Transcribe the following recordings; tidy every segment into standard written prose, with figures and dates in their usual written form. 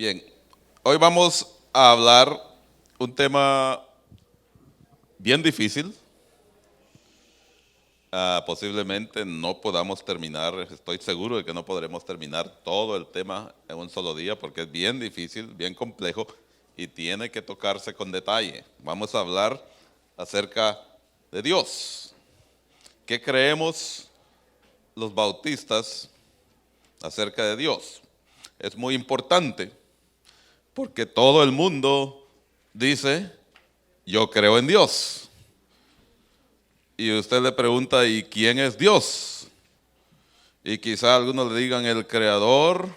Bien, hoy vamos a hablar un tema bien difícil. Posiblemente no podamos terminar, estoy seguro de que no podremos terminar todo el tema en un solo día porque es bien difícil, bien complejo y tiene que tocarse con detalle. Vamos a hablar acerca de Dios. ¿Qué creemos los bautistas acerca de Dios? Es muy importante porque todo el mundo dice, yo creo en Dios. Y usted le pregunta, ¿y quién es Dios? Y quizá algunos le digan el Creador,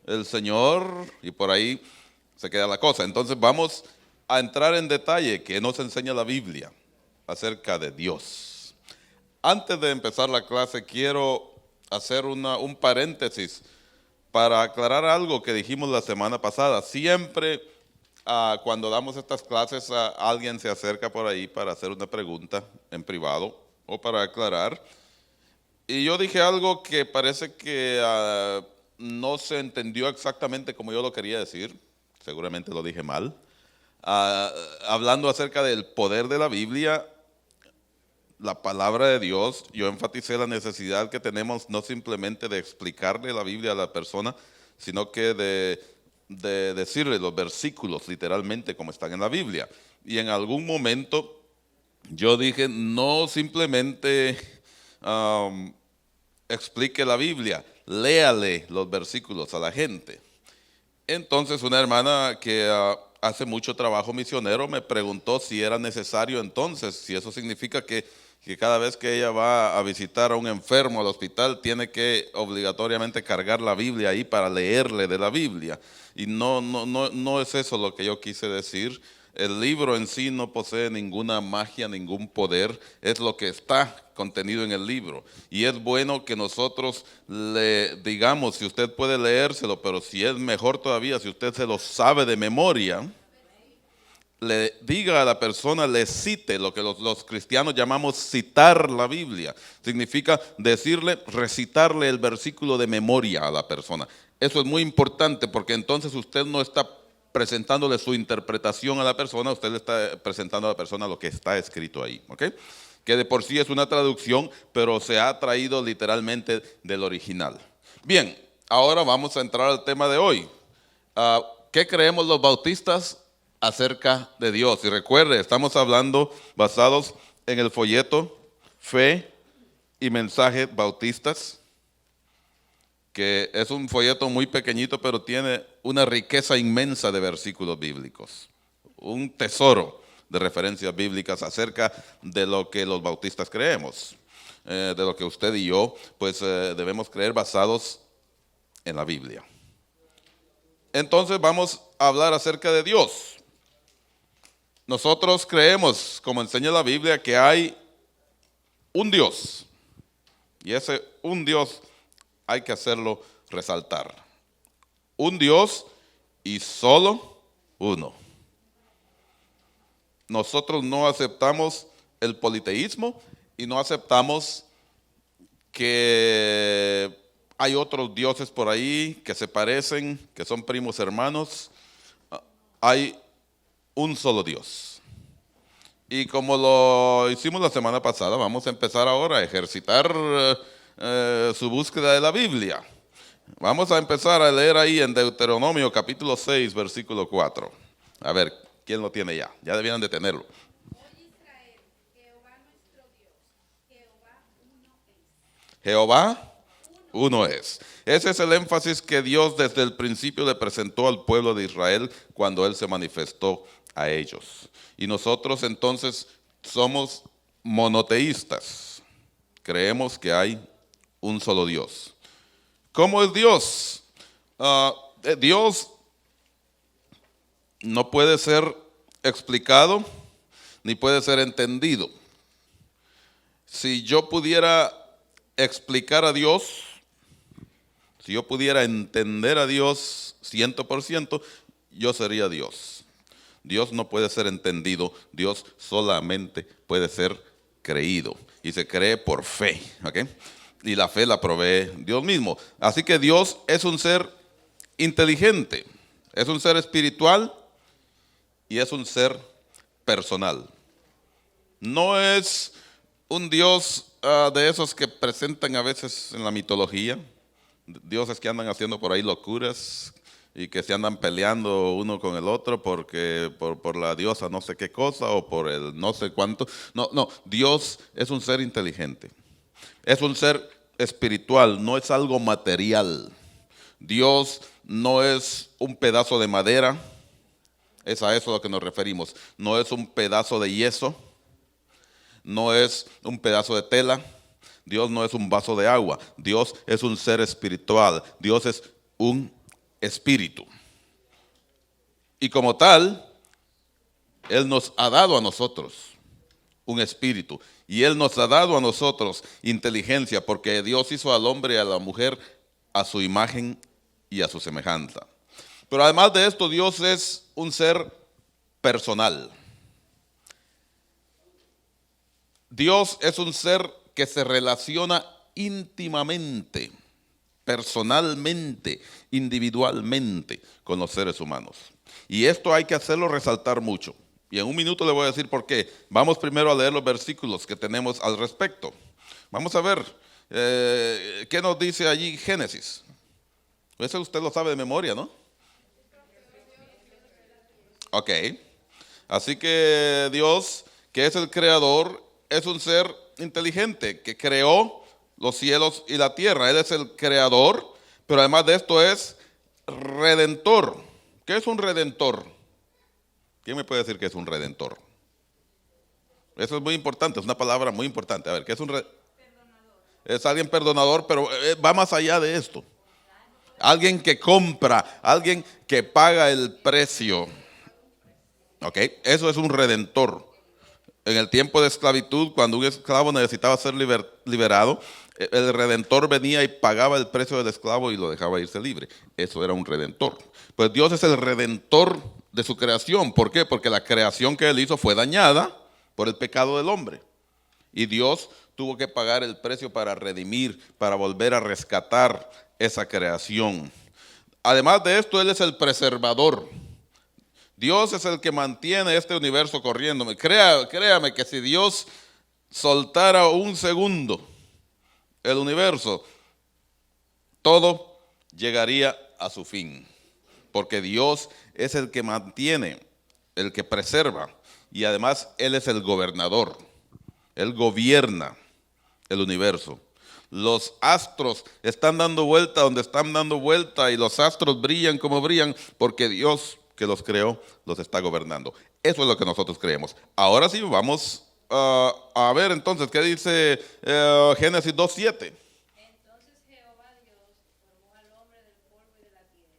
el Señor, y por ahí se queda la cosa. Entonces vamos a entrar en detalle qué nos enseña la Biblia acerca de Dios. Antes de empezar la clase quiero hacer un paréntesis para aclarar algo que dijimos la semana pasada. Siempre cuando damos estas clases alguien se acerca por ahí para hacer una pregunta en privado o para aclarar. Y yo dije algo que parece que no se entendió exactamente como yo lo quería decir. Seguramente lo dije mal. Hablando acerca del poder de la Biblia, la palabra de Dios, yo enfaticé la necesidad que tenemos no simplemente de explicarle la Biblia a la persona, sino que de decirle los versículos literalmente como están en la Biblia. Y en algún momento yo dije, no simplemente explique la Biblia, léale los versículos a la gente. Entonces una hermana que hace mucho trabajo misionero me preguntó si era necesario entonces, si eso significa que cada vez que ella va a visitar a un enfermo al hospital tiene que obligatoriamente cargar la Biblia ahí para leerle de la Biblia. Y no es eso lo que yo quise decir. El libro en sí no posee ninguna magia, ningún poder, es lo que está contenido en el libro. Y es bueno que nosotros le digamos, si usted puede leérselo, pero si es mejor todavía, si usted se lo sabe de memoria, le diga a la persona, le cite, lo que los cristianos llamamos citar la Biblia. Significa decirle, recitarle el versículo de memoria a la persona. Eso es muy importante porque entonces usted no está presentándole su interpretación a la persona, usted le está presentando a la persona lo que está escrito ahí, ¿ok? Que de por sí es una traducción, pero se ha traído literalmente del original. Bien, ahora vamos a entrar al tema de hoy. ¿Qué creemos los bautistas acerca de Dios? Y recuerde, estamos hablando basados en el folleto Fe y Mensajes Bautistas, que es un folleto muy pequeñito, pero tiene una riqueza inmensa de versículos bíblicos, un tesoro de referencias bíblicas acerca de lo que los bautistas creemos, de lo que usted y yo pues debemos creer basados en la Biblia. Entonces vamos a hablar acerca de Dios. Nosotros creemos, como enseña la Biblia, que hay un Dios, y ese un Dios hay que hacerlo resaltar. Un Dios y solo uno. Nosotros no aceptamos el politeísmo y no aceptamos que hay otros dioses por ahí que se parecen, que son primos hermanos. Hay un solo Dios. Y como lo hicimos la semana pasada, vamos a empezar ahora a ejercitar su búsqueda de la Biblia. Vamos a empezar a leer ahí en Deuteronomio capítulo 6, versículo 4. A ver, ¿quién lo tiene ya? Ya debieran de tenerlo. Oye Israel, Jehová nuestro Dios, Jehová uno es. Jehová uno es. Ese es el énfasis que Dios desde el principio le presentó al pueblo de Israel cuando Él se manifestó a ellos. Y nosotros entonces somos monoteístas. Creemos que hay un solo Dios. ¿Cómo es Dios? Dios no puede ser explicado ni puede ser entendido. Si yo pudiera explicar a Dios, si yo pudiera entender a Dios 100%, yo sería Dios. Dios no puede ser entendido, Dios solamente puede ser creído. Y se cree por fe, ¿ok? Y la fe la provee Dios mismo. Así que Dios es un ser inteligente. Es un ser espiritual y es un ser personal. No es un Dios de esos que presentan a veces en la mitología, dioses que andan haciendo por ahí locuras y que se andan peleando uno con el otro porque por la diosa no sé qué cosa o por el no sé cuánto. No, no, Dios es un ser inteligente, es un ser espiritual, no es algo material. Dios no es un pedazo de madera, es a eso a lo que nos referimos. No es un pedazo de yeso, no es un pedazo de tela. Dios no es un vaso de agua. Dios es un ser espiritual. Dios es un espíritu. Y como tal, Él nos ha dado a nosotros un espíritu. Y Él nos ha dado a nosotros inteligencia, porque Dios hizo al hombre y a la mujer a su imagen y a su semejanza. Pero además de esto, Dios es un ser personal. Dios es un ser que se relaciona íntimamente, personalmente, individualmente con los seres humanos. Y esto hay que hacerlo resaltar mucho. Y en un minuto le voy a decir por qué. Vamos primero a leer los versículos que tenemos al respecto. Vamos a ver qué nos dice allí Génesis. Eso usted lo sabe de memoria, ¿no? Ok. Así que Dios, que es el creador, es un ser inteligente que creó los cielos y la tierra. Él es el creador, pero además de esto es redentor. ¿Qué es un redentor? ¿Quién me puede decir qué es un redentor? Eso es muy importante, es una palabra muy importante. A ver, ¿qué es un redentor? Es alguien perdonador, pero va más allá de esto. Alguien que compra, alguien que paga el precio. ¿Ok? Eso es un redentor. En el tiempo de esclavitud, cuando un esclavo necesitaba ser liberado, el redentor venía y pagaba el precio del esclavo y lo dejaba irse libre. Eso era un redentor. Pues Dios es el redentor de su creación. ¿Por qué? Porque la creación que Él hizo fue dañada por el pecado del hombre. Y Dios tuvo que pagar el precio para redimir, para volver a rescatar esa creación. Además de esto, Él es el preservador. Dios es el que mantiene este universo corriendo. Créame que si Dios soltara un segundo el universo, todo llegaría a su fin. Porque Dios es el que mantiene, el que preserva. Y además Él es el gobernador. Él gobierna el universo. Los astros están dando vuelta donde están dando vuelta y los astros brillan como brillan porque Dios que los creó los está gobernando. Eso es lo que nosotros creemos. Ahora sí vamos a ver entonces qué dice Génesis 2:7. Entonces Jehová Dios formó al hombre del polvo y de la tierra,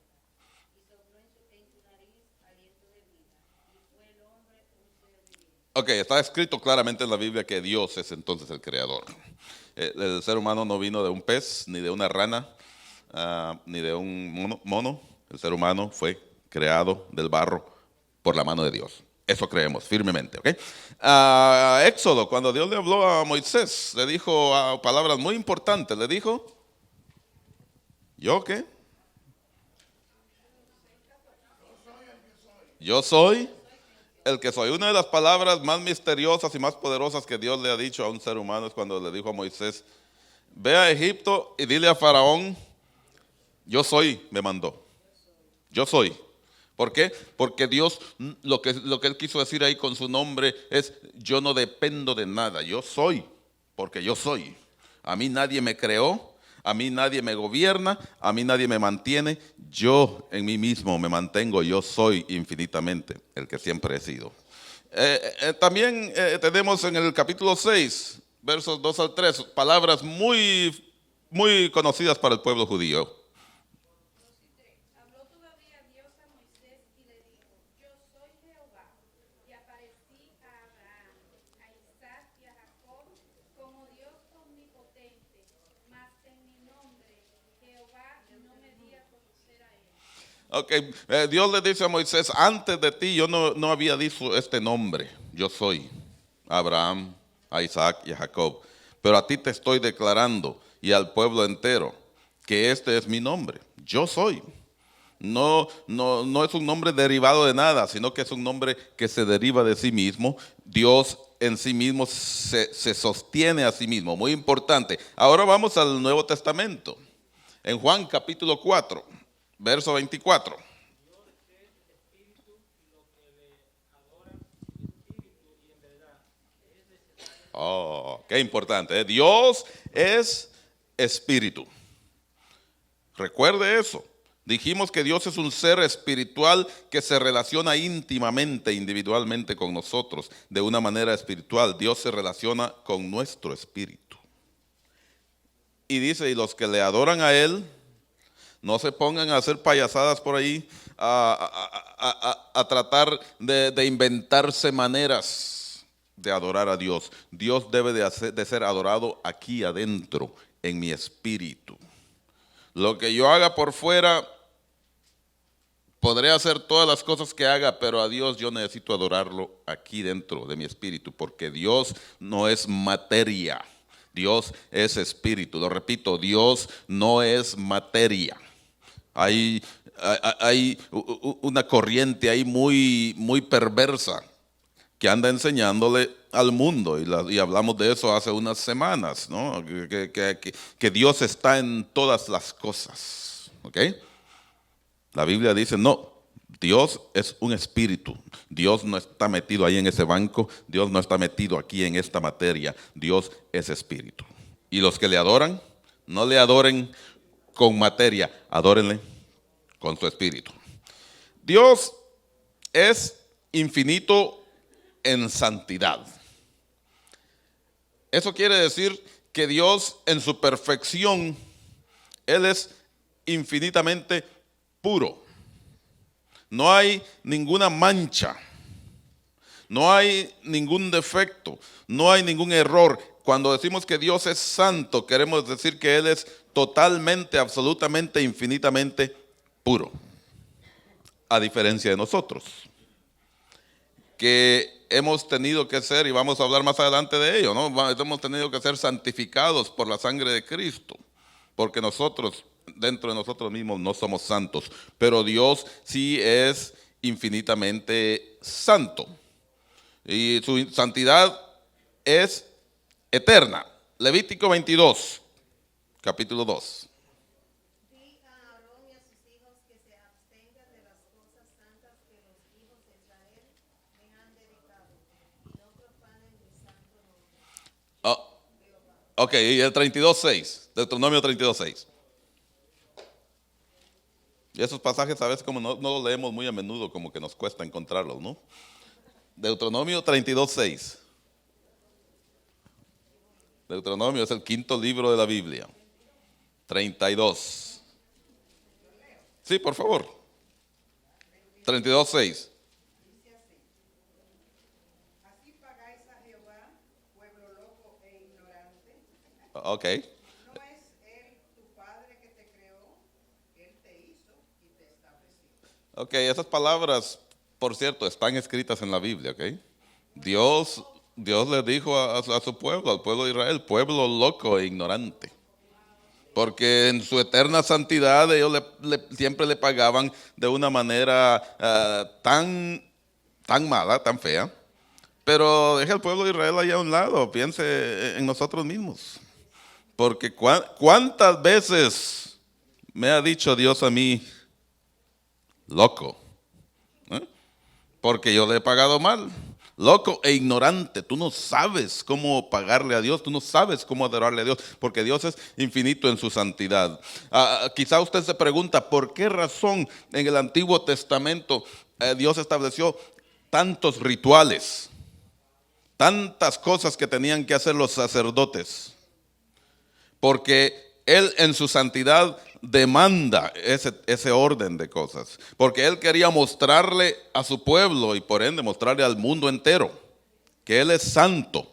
y sopló en su nariz aliento de vida, y fue el hombre un ser viviente. Ok, está escrito claramente en la Biblia que Dios es entonces el creador. El ser humano no vino de un pez, ni de una rana, ni de un mono. El ser humano fue creado del barro por la mano de Dios. Eso creemos firmemente, ¿ok? Éxodo, cuando Dios le habló a Moisés, le dijo palabras muy importantes. Le dijo, ¿yo qué? Yo soy el que soy. Una de las palabras más misteriosas y más poderosas que Dios le ha dicho a un ser humano es cuando le dijo a Moisés, ve a Egipto y dile a Faraón, yo soy, me mandó. Yo soy. ¿Por qué? Porque Dios, lo que Él quiso decir ahí con su nombre es, yo no dependo de nada, yo soy, porque yo soy. A mí nadie me creó, a mí nadie me gobierna, a mí nadie me mantiene, yo en mí mismo me mantengo, yo soy infinitamente el que siempre he sido. También tenemos en el capítulo 6, versos 2 al 3, palabras muy, muy conocidas para el pueblo judío. Habló todavía Dios a Moisés y le dijo, yo soy Jehová, y aparecí a Abraham, a Isaac y a Jacob como Dios omnipotente, mas en mi nombre Jehová no me di a conocer a él. Ok, Dios le dice a Moisés, antes de ti yo no había dicho este nombre, yo soy a Abraham, a Isaac y a Jacob, pero a ti te estoy declarando y al pueblo entero que este es mi nombre, yo soy. no es un nombre derivado de nada, sino que es un nombre que se deriva de sí mismo. Dios en sí mismo se sostiene a sí mismo, muy importante. Ahora vamos al Nuevo Testamento, en Juan capítulo 4, verso 24. Oh, qué importante, ¿eh? Dios es espíritu. Recuerde eso. Dijimos que Dios es un ser espiritual que se relaciona íntimamente, individualmente con nosotros, de una manera espiritual. Dios se relaciona con nuestro espíritu. Y dice, y los que le adoran a Él, no se pongan a hacer payasadas por ahí, a tratar de inventarse maneras de adorar a Dios. Dios debe de ser adorado aquí adentro, en mi espíritu. Lo que yo haga por fuera, podré hacer todas las cosas que haga, pero a Dios yo necesito adorarlo aquí dentro de mi espíritu, porque Dios no es materia, Dios es espíritu. Lo repito, Dios no es materia. Hay una corriente ahí muy perversa que anda enseñándole al mundo, y hablamos de eso hace unas semanas, ¿no? Que Dios está en todas las cosas, ¿ok? La Biblia dice, no, Dios es un espíritu. Dios no está metido ahí en ese banco, Dios no está metido aquí en esta materia, Dios es espíritu. Y los que le adoran, no le adoren con materia, adórenle con su espíritu. Dios es infinito en santidad. Eso quiere decir que Dios en su perfección, Él es infinitamente puro. No hay ninguna mancha, no hay ningún defecto, no hay ningún error. Cuando decimos que Dios es santo, queremos decir que Él es totalmente, absolutamente, infinitamente puro. A diferencia de nosotros, que hemos tenido que ser, y vamos a hablar más adelante de ello, ¿no? Hemos tenido que ser santificados por la sangre de Cristo, porque nosotros, dentro de nosotros mismos, no somos santos, pero Dios sí es infinitamente santo, y su santidad es eterna. Levítico 22, capítulo 2. Di a Aarón y a sus hijos que se abstengan de las cosas santas que los hijos de Israel me han dedicado, y no profanen mi santo nombre. Ok, y el 32.6, Deuteronomio 32.6. Y esos pasajes a veces como no los leemos muy a menudo, como que nos cuesta encontrarlos, ¿no? Deuteronomio 32.6. Deuteronomio es el quinto libro de la Biblia. 32. Sí, por favor. 32.6. Así pagáis a Jehová, pueblo loco e ignorante. Ok. ¿No es Él tu Padre que te creó? Él te hizo y te estableció. Ok, esas palabras, por cierto, están escritas en la Biblia, ok. Dios le dijo a su pueblo, al pueblo de Israel, pueblo loco e ignorante. Porque en su eterna santidad ellos siempre le pagaban de una manera tan mala, tan fea. Pero deje al pueblo de Israel allá a un lado, piense en nosotros mismos. Porque cuántas veces me ha dicho Dios a mí, loco, ¿eh? Porque yo le he pagado mal. Loco e ignorante, tú no sabes cómo pagarle a Dios, tú no sabes cómo adorarle a Dios, porque Dios es infinito en su santidad. Quizá usted se pregunta, ¿por qué razón en el Antiguo Testamento Dios estableció tantos rituales, tantas cosas que tenían que hacer los sacerdotes? Porque Él en su santidad demanda ese orden de cosas, porque Él quería mostrarle a su pueblo y por ende mostrarle al mundo entero que Él es santo,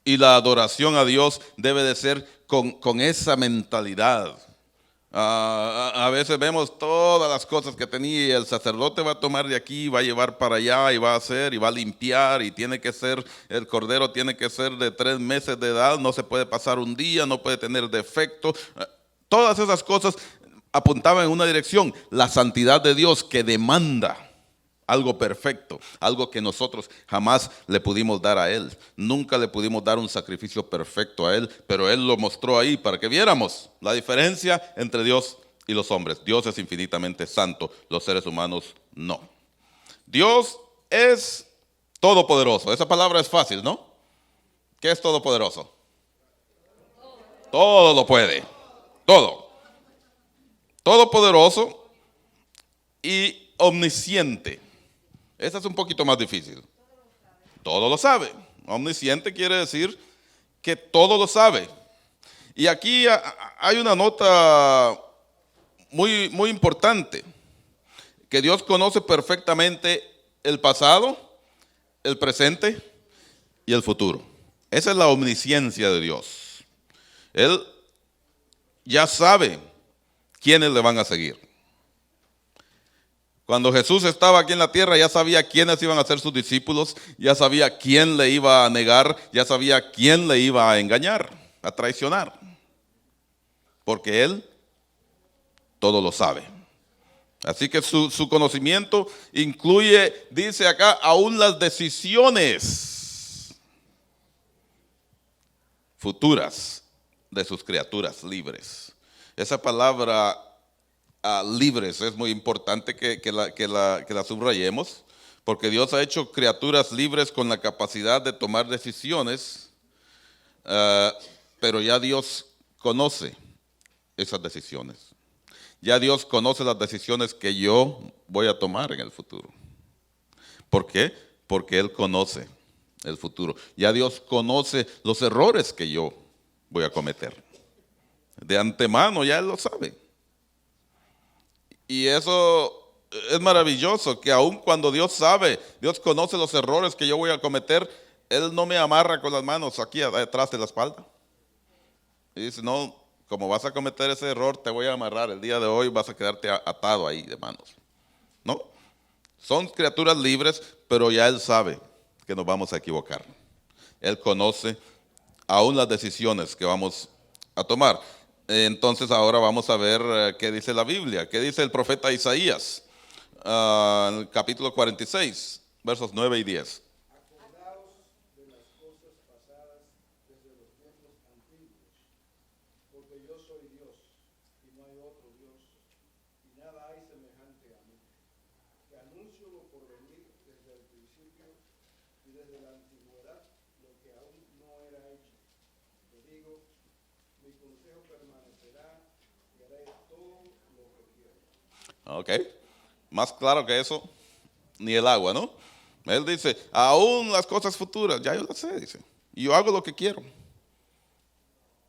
y la adoración a Dios debe de ser con esa mentalidad. A veces vemos todas las cosas que tenía y el sacerdote va a tomar de aquí, va a llevar para allá y va a hacer y va a limpiar, y tiene que ser, el cordero tiene que ser de 3 meses de edad, no se puede pasar un día, no puede tener defecto. Todas esas cosas apuntaba en una dirección, la santidad de Dios que demanda algo perfecto, algo que nosotros jamás le pudimos dar a Él. Nunca le pudimos dar un sacrificio perfecto a Él, pero Él lo mostró ahí para que viéramos la diferencia entre Dios y los hombres. Dios es infinitamente santo, los seres humanos no. Dios es todopoderoso. Esa palabra es fácil, ¿no? ¿Qué es todopoderoso? Todo lo puede, todo. Todopoderoso y omnisciente. Esa es un poquito más difícil. Todo lo sabe. Omnisciente quiere decir que todo lo sabe. Y aquí hay una nota muy, muy importante, que Dios conoce perfectamente el pasado, el presente y el futuro. Esa es la omnisciencia de Dios. Él ya sabe quiénes le van a seguir. Cuando Jesús estaba aquí en la tierra, ya sabía quiénes iban a ser sus discípulos, ya sabía quién le iba a negar, ya sabía quién le iba a engañar, a traicionar. Porque Él todo lo sabe. Así que su conocimiento incluye, dice acá, aún las decisiones futuras de sus criaturas libres. Esa palabra libres es muy importante que la subrayemos, porque Dios ha hecho criaturas libres con la capacidad de tomar decisiones, pero ya Dios conoce esas decisiones. Ya Dios conoce las decisiones que yo voy a tomar en el futuro. ¿Por qué? Porque Él conoce el futuro. Ya Dios conoce los errores que yo voy a cometer. De antemano ya Él lo sabe. Y eso es maravilloso, que aun cuando Dios sabe, Dios conoce los errores que yo voy a cometer, Él no me amarra con las manos aquí detrás de la espalda. Y dice, no, como vas a cometer ese error, te voy a amarrar. El día de hoy vas a quedarte atado ahí de manos. No, son criaturas libres, pero ya Él sabe que nos vamos a equivocar. Él conoce aún las decisiones que vamos a tomar. Entonces ahora vamos a ver qué dice la Biblia, qué dice el profeta Isaías, en el capítulo 46, versos 9 y 10. Acordaos de las cosas pasadas desde los tiempos antiguos, porque yo soy Dios y no hay otro Dios, y nada hay semejante a mí, que anuncio lo por venir desde el principio y desde la antigüedad lo que aún no era hecho. Te digo, mi consejo permanecerá y haré todo lo que quiero. Ok, más claro que eso, ni el agua, ¿no? Él dice, aún las cosas futuras, ya yo las sé, dice, y yo hago lo que quiero.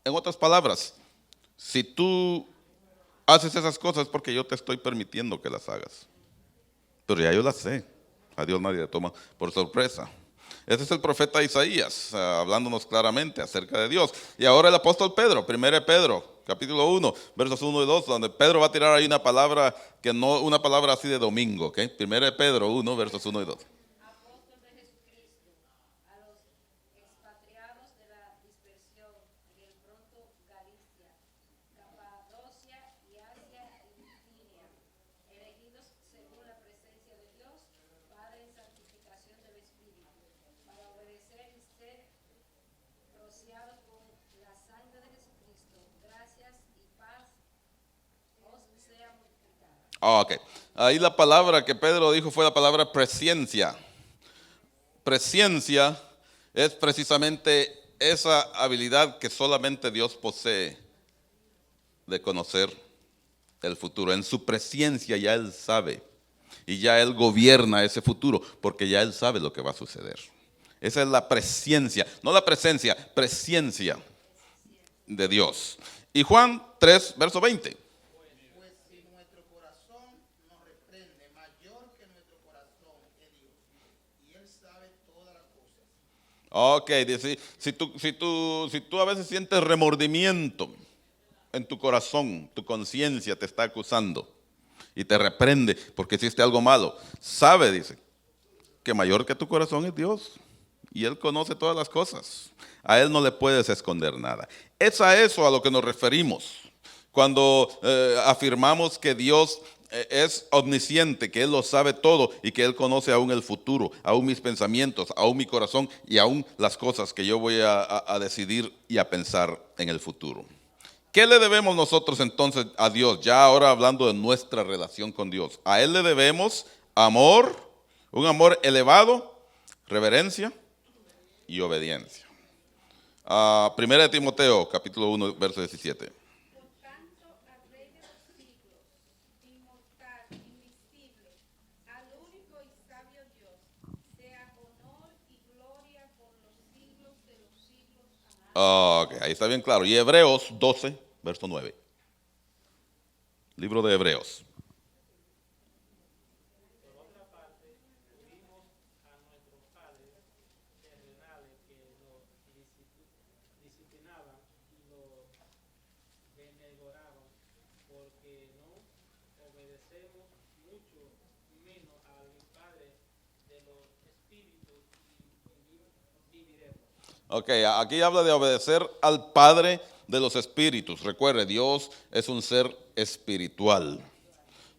En otras palabras, si tú haces esas cosas es porque yo te estoy permitiendo que las hagas. Pero ya yo las sé. A Dios nadie le toma por sorpresa. Ese es el profeta Isaías, hablándonos claramente acerca de Dios. Y ahora el apóstol Pedro, 1 Pedro, capítulo 1, versos 1 y 2, donde Pedro va a tirar ahí una palabra que no, una palabra así de domingo, ¿ok? 1 Pedro 1, versos 1 y 2. Apóstol de Jesucristo, a los expatriados de la dispersión en el pronto Galicia, Capadocia y Asia y Bitinia, elegidos según la presencia de Dios, Padre en santificación del Espíritu, para obedecer y ser rociados con la sangre de Jesucristo, gracias y paz os sea multiplicada. Ok, ahí la palabra que Pedro dijo fue la palabra presciencia. Presciencia es precisamente esa habilidad que solamente Dios posee de conocer el futuro. En su presciencia ya Él sabe y ya Él gobierna ese futuro porque ya Él sabe lo que va a suceder. Esa es la presciencia, no la presencia, presciencia de Dios. Y Juan 3, verso 20. Pues si nuestro corazón nos reprende, mayor que nuestro corazón es Dios, y Él sabe todas las cosas. Ok, dice, si tú a veces sientes remordimiento en tu corazón, tu conciencia te está acusando y te reprende porque hiciste algo malo, sabe, dice, que mayor que tu corazón es Dios y Él conoce todas las cosas. A Él no le puedes esconder nada. Es a eso a lo que nos referimos Cuando afirmamos que Dios es omnisciente, que Él lo sabe todo y que Él conoce aún el futuro, aún mis pensamientos, aún mi corazón y aún las cosas que yo voy a decidir y a pensar en el futuro. ¿Qué le debemos nosotros entonces a Dios? Ya ahora hablando de nuestra relación con Dios. A Él le debemos amor, un amor elevado, reverencia y obediencia. Primera de Timoteo, capítulo 1, verso 17. Por tanto, al Rey de los siglos, inmortal, invisible, al único y sabio Dios, sea honor y gloria por los siglos de los siglos. Amén. Ok, ahí está bien claro. Y Hebreos 12, verso 9. Libro de Hebreos. Por otra parte, tuvimos a nuestros padres terrenales que nos disciplinaban y nos benevoraban, porque no obedecemos mucho menos al Padre de los espíritus y viviremos. Ok, aquí habla de obedecer al Padre de los espíritus. Recuerde, Dios es un ser espiritual.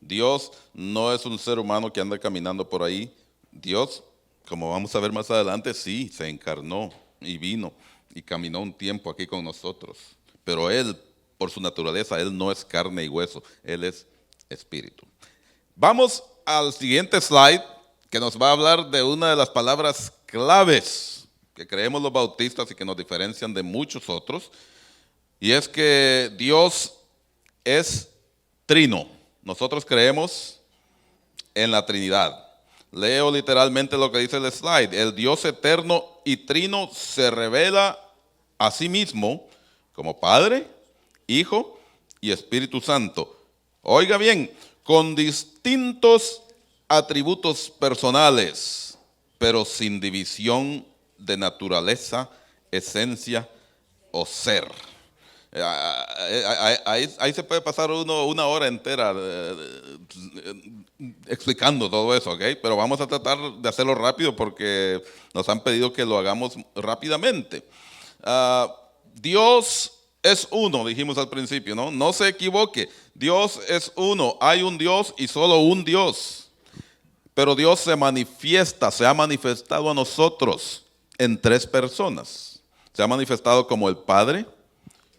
Dios no es un ser humano que anda caminando por ahí. Dios, como vamos a ver más adelante, sí, se encarnó y vino y caminó un tiempo aquí con nosotros. Pero Él, por su naturaleza, Él no es carne y hueso, Él es espíritu. Vamos al siguiente slide, que nos va a hablar de una de las palabras claves que creemos los bautistas y que nos diferencian de muchos otros, y es que Dios es trino. Nosotros creemos en la Trinidad. Leo literalmente lo que dice el slide. El Dios eterno y trino se revela a sí mismo como Padre, Hijo y Espíritu Santo. Oiga bien, con distintos atributos personales, pero sin división de naturaleza, esencia o ser. Ahí se puede pasar uno una hora entera explicando todo eso, ¿ok? Pero vamos a tratar de hacerlo rápido porque nos han pedido que lo hagamos rápidamente. Dios es uno, dijimos al principio, ¿no? No se equivoque, Dios es uno, hay un Dios y solo un Dios. Pero Dios se manifiesta, se ha manifestado a nosotros en tres personas. Se ha manifestado como el Padre,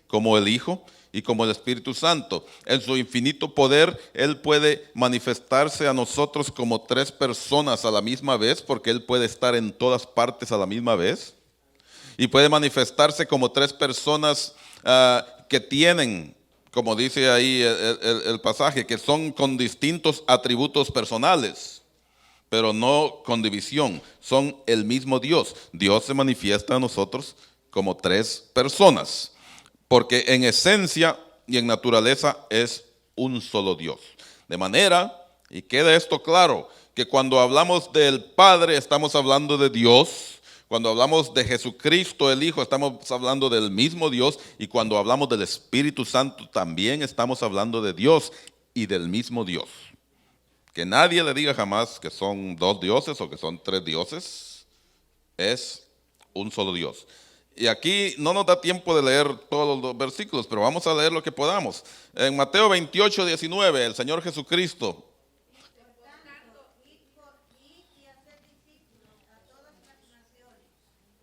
como el Hijo y como el Espíritu Santo. En su infinito poder, Él puede manifestarse a nosotros como tres personas a la misma vez, porque Él puede estar en todas partes a la misma vez. Y puede manifestarse como tres personas que tienen, como dice ahí el pasaje, que son con distintos atributos personales, pero no con división, son el mismo Dios. Dios se manifiesta a nosotros como tres personas, porque en esencia y en naturaleza es un solo Dios. De manera, y queda esto claro, que cuando hablamos del Padre estamos hablando de Dios, cuando hablamos de Jesucristo el Hijo estamos hablando del mismo Dios, y cuando hablamos del Espíritu Santo también estamos hablando de Dios y del mismo Dios. Que nadie le diga jamás que son dos dioses o que son tres dioses. Es un solo Dios. Y aquí no nos da tiempo de leer todos los versículos, pero vamos a leer lo que podamos. En Mateo 28, 19, el Señor Jesucristo. Por tanto, id y haced discípulos a todas las naciones,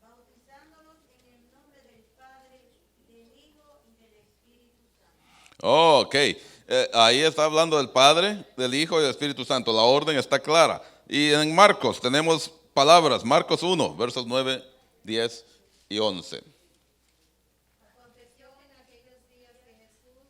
bautizándolos en el nombre del Padre, del Hijo y del Espíritu Santo. Oh, ok. Ahí está hablando del Padre, del Hijo y del Espíritu Santo. La orden está clara. Y en Marcos tenemos palabras. Marcos 1, versos 9, 10 y 11. Aconteció en aquellos días que Jesús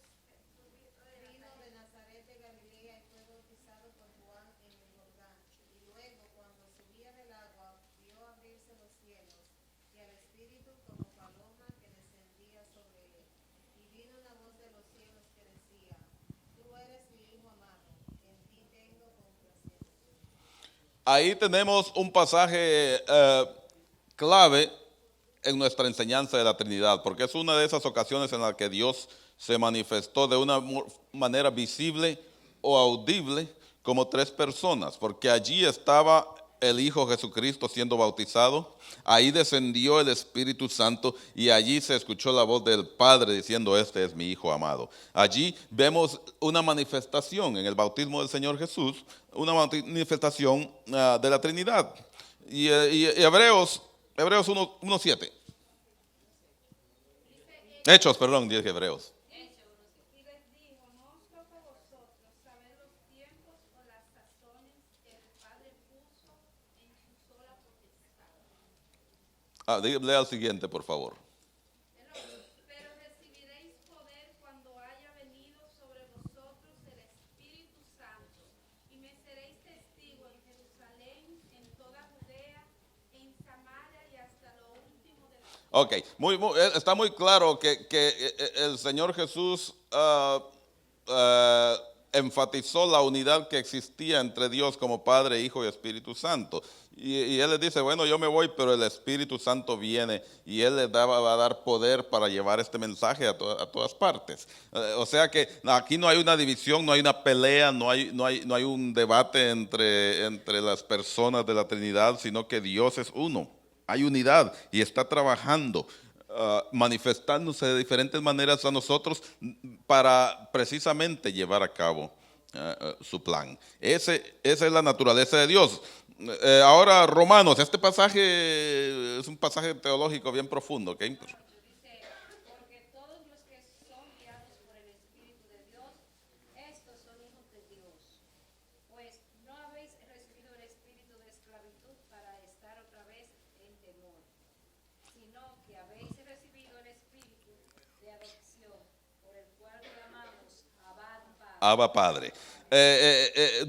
vino de Nazaret de Galilea y fue bautizado por Juan en el Jordán. Y luego, cuando subía del agua, vio abrirse los cielos y al Espíritu como paloma que descendía sobre él. Y vino una voz de los cielos que decía: Tú eres mi Hijo amado, en ti tengo complacencia. Ahí tenemos un pasaje clave en nuestra enseñanza de la Trinidad, porque es una de esas ocasiones en las que Dios se manifestó de una manera visible o audible como tres personas, porque allí estaba el Hijo Jesucristo siendo bautizado, ahí descendió el Espíritu Santo y allí se escuchó la voz del Padre diciendo: este es mi Hijo amado. Allí vemos una manifestación en el bautismo del Señor Jesús, una manifestación de la Trinidad. Y Hebreos 1:7. Hechos, perdón, dije Hebreos. Y les dijo: no os toca a vosotros saber los tiempos o las sazones que el Padre puso en su sola potestad. Lea el siguiente, por favor. Pero recibiréis poder cuando haya venido sobre vosotros el Espíritu Santo, y me seréis testigo en Jerusalén, en toda Judea, en Samaria y hasta lo último de la tierra. Ok, está muy claro que el Señor Jesús enfatizó la unidad que existía entre Dios como Padre, Hijo y Espíritu Santo. Y Él les dice: bueno, yo me voy, pero el Espíritu Santo viene y Él les va a dar poder para llevar este mensaje a todas partes. O sea que aquí no hay una división, no hay una pelea, no hay un debate entre las personas de la Trinidad, sino que Dios es uno. Hay unidad y está trabajando, manifestándose de diferentes maneras a nosotros para precisamente llevar a cabo su plan. Esa es la naturaleza de Dios. Ahora, Romanos, este pasaje es un pasaje teológico bien profundo, ¿ok? Dice: porque todos los que son guiados por el Espíritu de Dios, estos son hijos de Dios. Pues no habéis recibido el espíritu de esclavitud para estar otra vez en temor, sino que habéis recibido el espíritu de adopción, por el cual clamamos: Abba, Padre. Abba Padre.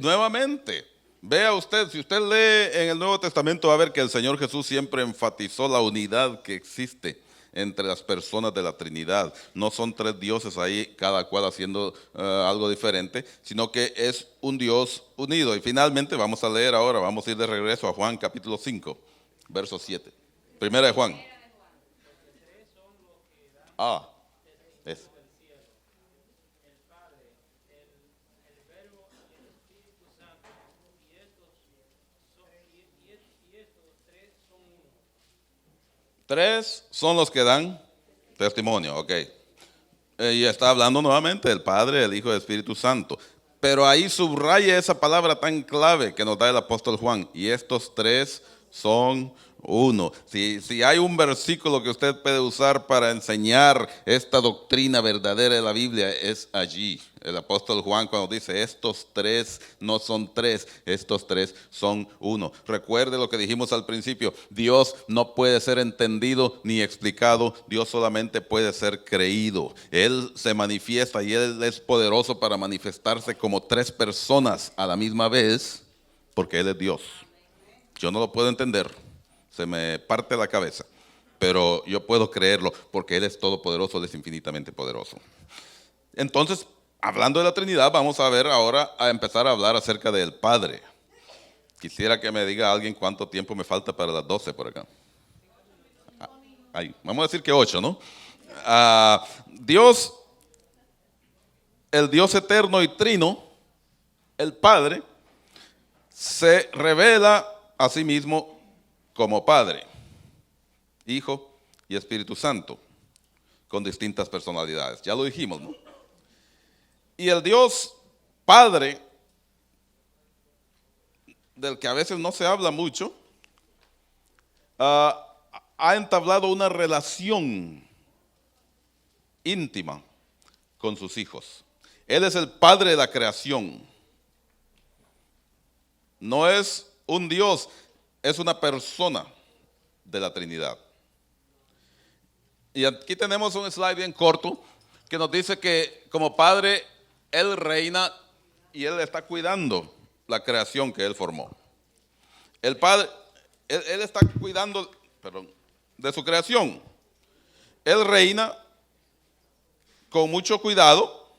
Nuevamente, vea usted, si usted lee en el Nuevo Testamento va a ver que el Señor Jesús siempre enfatizó la unidad que existe entre las personas de la Trinidad. No son tres dioses ahí, cada cual haciendo algo diferente, sino que es un Dios unido. Y finalmente vamos a leer ahora, vamos a ir de regreso a Juan capítulo 5, verso 7. Primera de Juan. Es. Tres son los que dan testimonio, ok. Y está hablando nuevamente del Padre, el Hijo y el Espíritu Santo. Pero ahí subraya esa palabra tan clave que nos da el apóstol Juan. Y estos tres son uno. Si hay un versículo que usted puede usar para enseñar esta doctrina verdadera de la Biblia, es allí. El apóstol Juan cuando dice: estos tres no son tres, estos tres son uno. Recuerde lo que dijimos al principio: Dios no puede ser entendido ni explicado, Dios solamente puede ser creído. Él se manifiesta y Él es poderoso para manifestarse como tres personas a la misma vez, porque Él es Dios. Yo no lo puedo entender, se me parte la cabeza, pero yo puedo creerlo porque Él es todopoderoso, Él es infinitamente poderoso. Entonces, hablando de la Trinidad, vamos a ver ahora, a empezar a hablar acerca del Padre. Quisiera que me diga alguien cuánto tiempo me falta para las 12 por acá. Ahí, vamos a decir que 8, ¿no? Dios, el Dios eterno y trino, el Padre, se revela a sí mismo como Padre, Hijo y Espíritu Santo, con distintas personalidades. Ya lo dijimos, ¿no? Y el Dios Padre, del que a veces no se habla mucho, ha entablado una relación íntima con sus hijos. Él es el Padre de la creación. No es un Dios, es una persona de la Trinidad. Y aquí tenemos un slide bien corto que nos dice que como Padre Él reina y Él está cuidando la creación que Él formó. El Padre, Él está cuidando, de su creación. Él reina con mucho cuidado,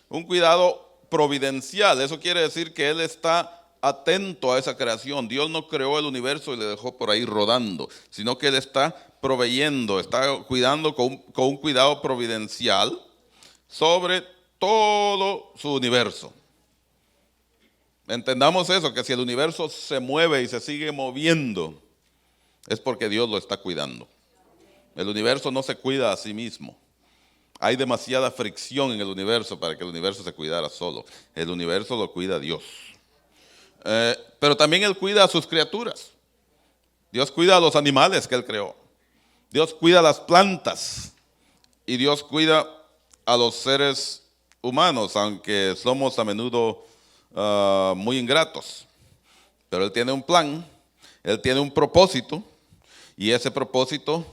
un cuidado providencial. Eso quiere decir que Él está atento a esa creación. Dios no creó el universo y le dejó por ahí rodando, sino que Él está proveyendo, está cuidando con un cuidado providencial sobre todo su universo. Entendamos eso, que si el universo se mueve y se sigue moviendo, es porque Dios lo está cuidando. El universo no se cuida a sí mismo. Hay demasiada fricción en el universo para que el universo se cuidara solo. El universo lo cuida Dios. Pero también Él cuida a sus criaturas. Dios cuida a los animales que Él creó. Dios cuida a las plantas. Y Dios cuida a los seres humanos, aunque somos a menudo muy ingratos. Pero Él tiene un plan, Él tiene un propósito, y ese propósito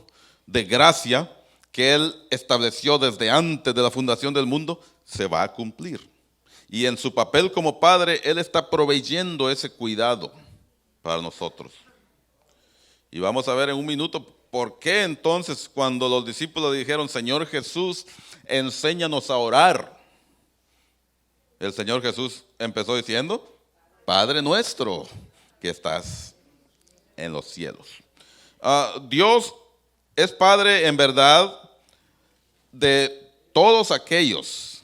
de gracia que Él estableció desde antes de la fundación del mundo se va a cumplir. Y en su papel como Padre, Él está proveyendo ese cuidado para nosotros. Y vamos a ver en un minuto por qué entonces cuando los discípulos dijeron, Señor Jesús, enséñanos a orar. El Señor Jesús empezó diciendo, Padre nuestro que estás en los cielos. Dios es Padre en verdad de todos aquellos.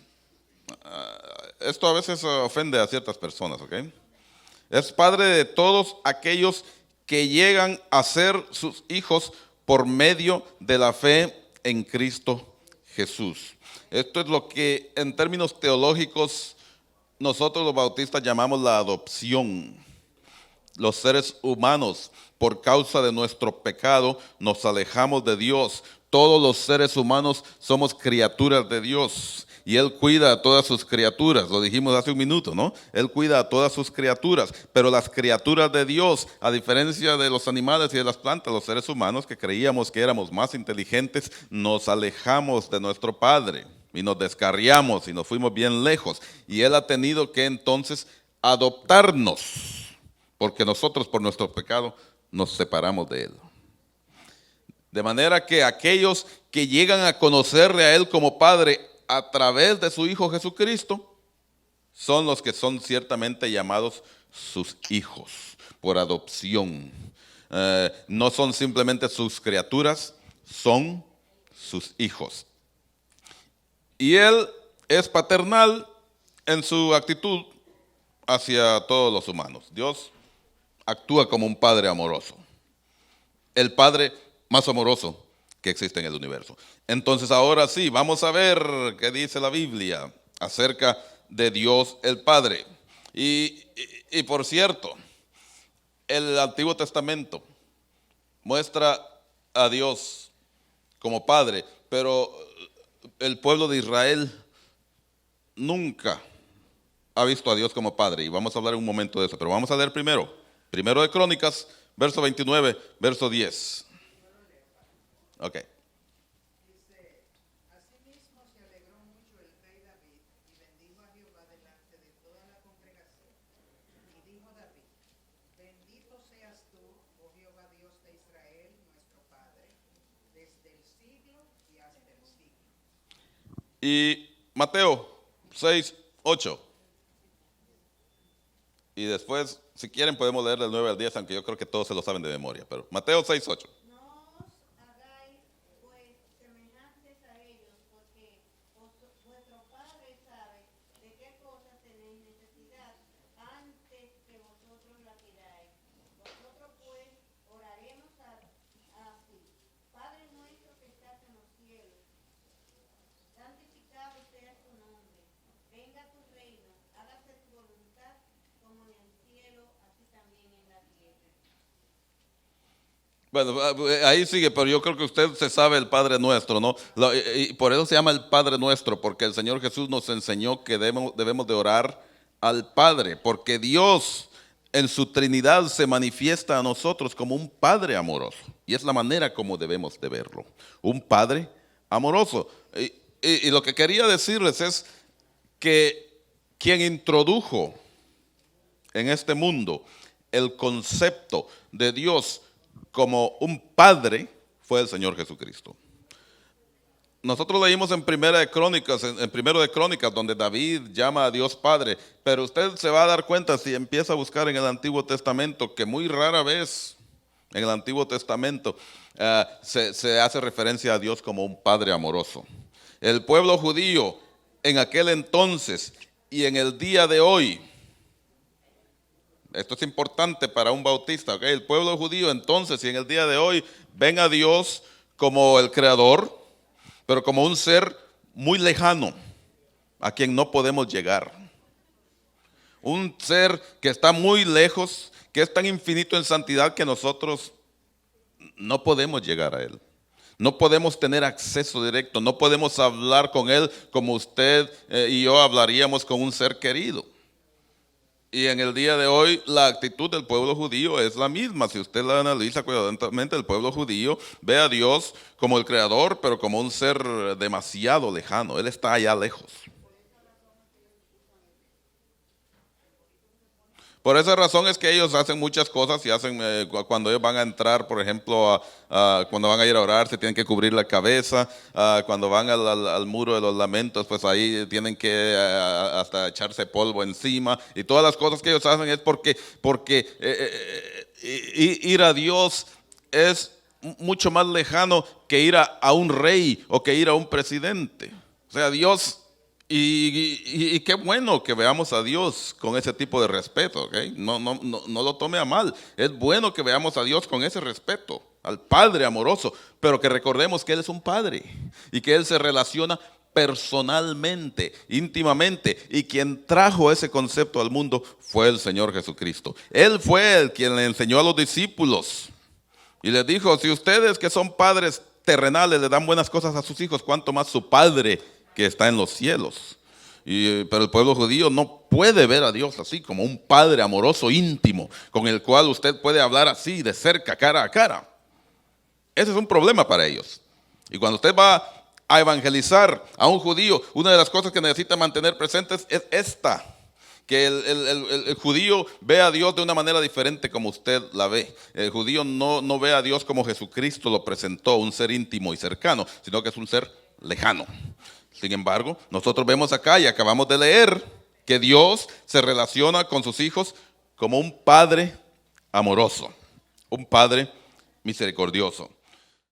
Esto a veces ofende a ciertas personas, ¿ok? Es Padre de todos aquellos que llegan a ser sus hijos por medio de la fe en Cristo Jesús. Esto es lo que en términos teológicos nosotros los bautistas llamamos la adopción. Los seres humanos, por causa de nuestro pecado, nos alejamos de Dios. Todos los seres humanos somos criaturas de Dios. Y Él cuida a todas sus criaturas, lo dijimos hace un minuto, ¿no? Él cuida a todas sus criaturas, pero las criaturas de Dios, a diferencia de los animales y de las plantas, los seres humanos que creíamos que éramos más inteligentes, nos alejamos de nuestro Padre y nos descarriamos y nos fuimos bien lejos. Y Él ha tenido que entonces adoptarnos, porque nosotros por nuestro pecado nos separamos de Él. De manera que aquellos que llegan a conocerle a Él como Padre a través de su Hijo Jesucristo, son los que son ciertamente llamados sus hijos por adopción. No son simplemente sus criaturas, son sus hijos. Y Él es paternal en su actitud hacia todos los humanos. Dios actúa como un Padre amoroso. El Padre más amoroso que existe en el universo. Entonces ahora sí, vamos a ver qué dice la Biblia acerca de Dios el Padre. Y por cierto, el Antiguo Testamento muestra a Dios como Padre, pero el pueblo de Israel nunca ha visto a Dios como Padre. Y vamos a hablar un momento de eso, pero vamos a leer primero de Crónicas, verso 29, verso 10. Ok. Dice, asimismo se alegró mucho el rey David y bendijo a Jehová delante de toda la congregación. Y dijo David, bendito seas tú, oh Jehová Dios de Israel, nuestro Padre, desde el siglo y hasta el siglo. Y Mateo 6, 8. Y después, si quieren, podemos leer del 9 al 10, aunque yo creo que todos se lo saben de memoria. Pero Mateo 6, 8. No os hagáis pues semejantes a ellos, porque vuestro Padre sabe de qué cosas tenéis necesidad antes que vosotros la pidáis. Vosotros pues oraremos así. Padre nuestro que estás en los cielos, santificado sea tu nombre. Venga tu reino, hágase tu voluntad como en el cielo, así también en la tierra. Bueno, ahí sigue, pero yo creo que usted se sabe el Padre Nuestro, ¿no? Y por eso se llama el Padre Nuestro, porque el Señor Jesús nos enseñó que debemos de orar al Padre, porque Dios en su Trinidad se manifiesta a nosotros como un Padre amoroso, y es la manera como debemos de verlo, un Padre amoroso. Y lo que quería decirles es que quien introdujo en este mundo el concepto de Dios como un Padre fue el Señor Jesucristo. Nosotros leímos en Primero de Crónicas, donde David llama a Dios Padre, pero usted se va a dar cuenta si empieza a buscar en el Antiguo Testamento que muy rara vez en el Antiguo Testamento se hace referencia a Dios como un Padre amoroso. El pueblo judío en aquel entonces y en el día de hoy Esto es importante para un bautista, ¿ok? El pueblo judío entonces, y en el día de hoy, ven a Dios como el creador, pero como un ser muy lejano, a quien no podemos llegar. Un ser que está muy lejos, que es tan infinito en santidad que nosotros no podemos llegar a Él. No podemos tener acceso directo, no podemos hablar con Él como usted y yo hablaríamos con un ser querido. Y en el día de hoy la actitud del pueblo judío es la misma. Si usted la analiza cuidadosamente, el pueblo judío ve a Dios como el creador, pero como un ser demasiado lejano. Él está allá lejos. Por esa razón es que ellos hacen muchas cosas y hacen, cuando ellos van a entrar, por ejemplo, cuando van a ir a orar, se tienen que cubrir la cabeza. Cuando van al muro de los lamentos, pues ahí tienen que hasta echarse polvo encima. Y todas las cosas que ellos hacen es porque ir a Dios es mucho más lejano que ir a un rey o que ir a un presidente. O sea, Dios... Y qué bueno que veamos a Dios con ese tipo de respeto, ¿ok? No lo tome a mal. Es bueno que veamos a Dios con ese respeto, al Padre amoroso, pero que recordemos que Él es un Padre y que Él se relaciona personalmente, íntimamente, y quien trajo ese concepto al mundo fue el Señor Jesucristo. Él fue el quien le enseñó a los discípulos y les dijo: si ustedes que son padres terrenales le dan buenas cosas a sus hijos, ¿cuánto más su Padre que está en los cielos? Pero el pueblo judío no puede ver a Dios así, como un Padre amoroso, íntimo, con el cual usted puede hablar así, de cerca, cara a cara. Ese es un problema para ellos. Y cuando usted va a evangelizar a un judío, una de las cosas que necesita mantener presentes es esta: que el judío ve a Dios de una manera diferente como usted la ve. El judío no ve a Dios como Jesucristo lo presentó, un ser íntimo y cercano, sino que es un ser lejano. Sin embargo, nosotros vemos acá y acabamos de leer que Dios se relaciona con sus hijos como un Padre amoroso, un Padre misericordioso.